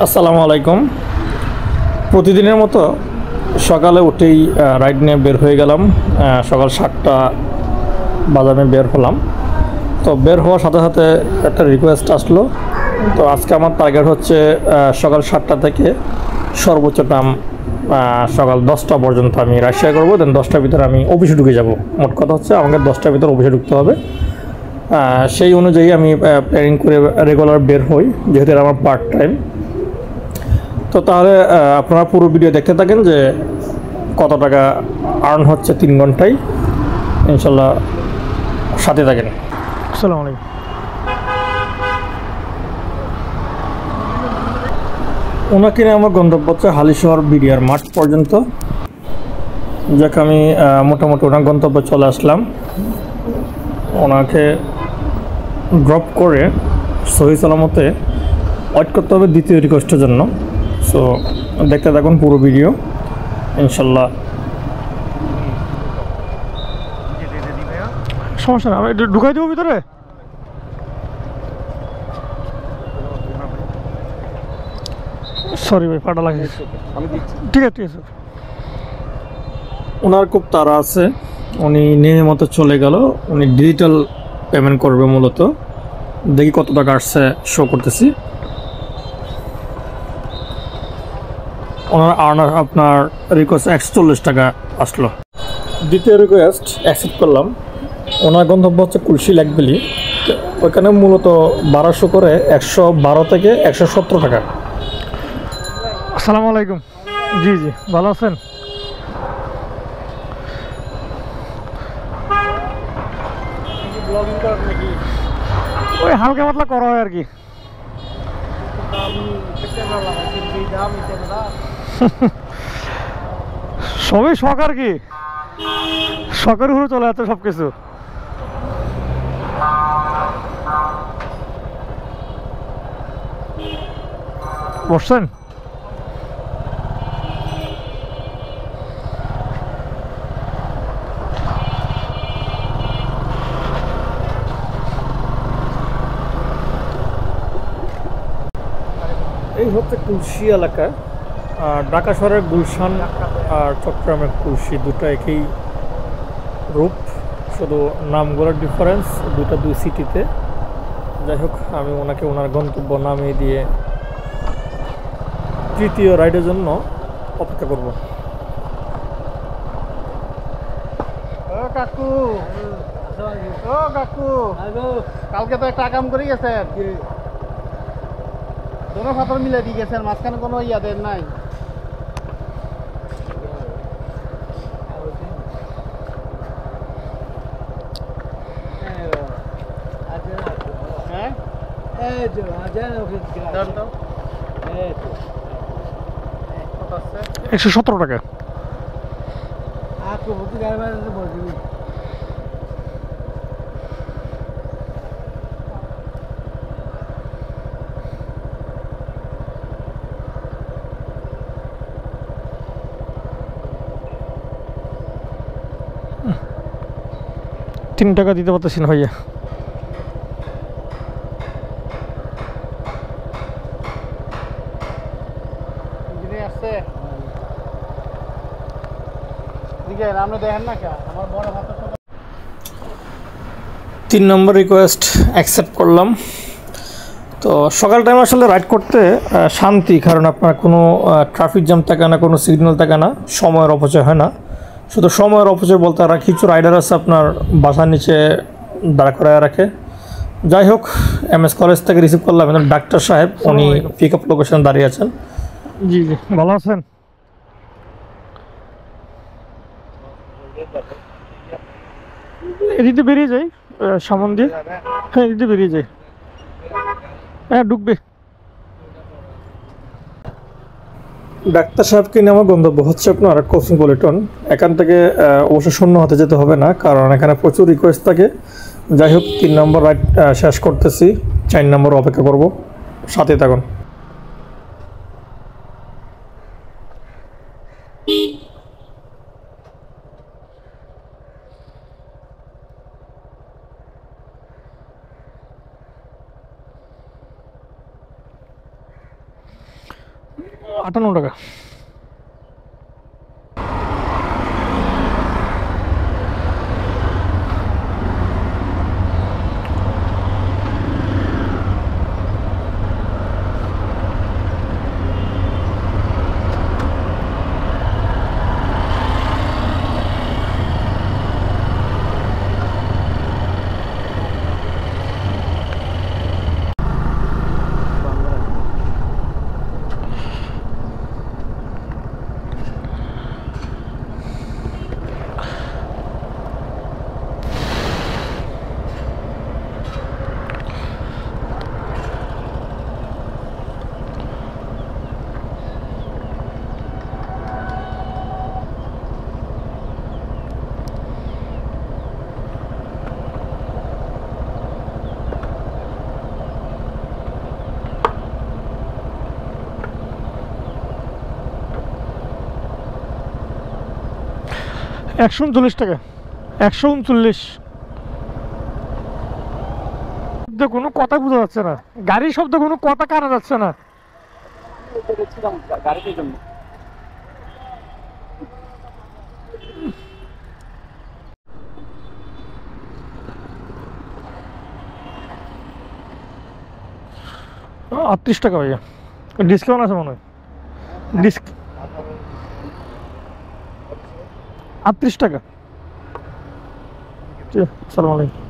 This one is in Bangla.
আসসালামু আলাইকুম। প্রতিদিনের মতো সকালে উঠেই রাইড নিয়ে বের হয়ে গেলাম। সকাল 7টা বাজারে বের হলাম। তো বের হওয়ার সাথে সাথে একটা রিকোয়েস্ট আসলো। তো আজকে আমার টার্গেট হচ্ছে সকাল 7টা থেকে সর্বোচ্চ টাইম সকাল 10টা পর্যন্ত আমি রাইড শেয়ার করবো। দেন 10টার ভিতরে আমি অফিসে ঢুকে যাব। মোট কথা হচ্ছে আমাকে 10টার ভিতরে অফিসে ঢুকতে হবে। সেই অনুযায়ী আমি প্ল্যানিং করে রেগুলার বের হই, যেহেতু এটা আমার পার্ট টাইম। তো তাহলে আপনারা পুরো ভিডিও দেখতে থাকেন যে কত টাকা আর্ন হচ্ছে 3 ঘন্টায়। ইনশাল্লাহ সাথে থাকেন। আসসালামু আলাইকুম। ওনাকে নিয়ে আমার গন্তব্য হচ্ছে হালিশহর বিডিআর মাঠ পর্যন্ত। যাকে আমি মোটামুটি ওনার গন্তব্যে চলে আসলাম। ওনাকে ড্রপ করে সহি সালামতে ওয়েট করতে হবে দ্বিতীয় রিকোয়েস্টের জন্য। সো দেখতে থাকুন পুরো ভিডিও ইনশাল্লাহ। সমস্যা না, আমি একটু ঢুকাই দেবো ভিতরে। সরি ভাই, ফাটা লাগে। ঠিক আছে ঠিক আছে। ওনার খুব তাড়া আছে, উনি নেমে মতো চলে গেল। উনি ডিজিটাল পেমেন্ট করবে মূলত। দেখি কত টাকা আসছে, শো করতেছি। ওনার আর্নার আপনার রিকোয়েস্ট 140 টাকা আসলো। দ্বিতীয় রিকোয়েস্ট অ্যাকসেপ্ট করলাম। ওনার গন্তব্য হচ্ছে কুলশি লেকভ্যালি। ওইখানে মূলত 1200 করে 112 থেকে 117 টাকা। আসসালামু আলাইকুম। জি জি, ভালো আছেন? ওই হালকা পাতলা করা হয় আর কি। সবই শখ আর কি, শখের উপরে চলে যাচ্ছে সবকিছু। বসছেন? এই হচ্ছে কুলশি এলাকা। ঢাকা শহরের গুলশান আর চট্টগ্রামের কুলশি দুটো একই রূপ, শুধু নামগুলোর ডিফারেন্স, দুই সিটিতে। যাই হোক, আমি ওনাকে ওনার গন্তব্য নামিয়ে দিয়ে তৃতীয় রাইডের জন্য অপেক্ষা করব। ও কাকু, ও কাকু, কালকে তো একটা কাম করে গেছেন, দোনো ফাতর মিলে দিয়ে গেছেন, মাঝখানে কোনো ইয়াদের নাই। হ্যাঁ, 117 টাকা। তিন টাকা দিতে পারতেছি না ভাইয়া। আসছে আপনি দেখেন না কে আমার বড় ভাত। 3 নম্বর রিকোয়েস্ট অ্যাকসেপ্ট করলাম। তো সকাল টাইম আসলে রাইড করতে শান্তি, কারণ আপনার কোনো ট্রাফিক জ্যাম থাকে না, কোনো সিগন্যাল থাকে না, সময়ের অপচয় হয় না। শুধু সময়ের অপচয় বলতে আর কিছু রাইডার আছে আপনার বাসার নিচে দাঁড় করায় রাখে। যাই হোক, MS কলেজ থেকে রিসিভ করলাম ডাক্তার সাহেব, উনি পিক আপ লোকেশন দাঁড়িয়ে আছেন। জি জি, ভালো আছেন? এদিকে বেরিয়ে যাই সামন দিয়ে। হ্যাঁ, এদিকে বেরিয়ে যাই। হ্যাঁ, ঢুকবে। ডাক্তার সাহেবকে নিয়ে আমার গন্তব্য হচ্ছে আপনার কসমোপলিটন। এখান থেকে অবশ্য শূন্য হতে যেতে হবে না, কারণ এখানে প্রচুর রিকোয়েস্ট থাকে। যাই হোক, 3 নম্বর রাইড শেষ করতেছি, 4 নম্বর অপেক্ষা করব। সাথে থাকুন। 58 টাকা। একশো 39 টাকা, 139। কোনো কথা বোঝা যাচ্ছে না, গাড়ির শব্দ কোনো কথা কানা যাচ্ছে না। গাড়ির জন্য 38 টাকা ভাইয়া, ডিসকাউন্ট আছে মনে হয়। ডিসক 38 টাকা। সালাম আলাইকুম।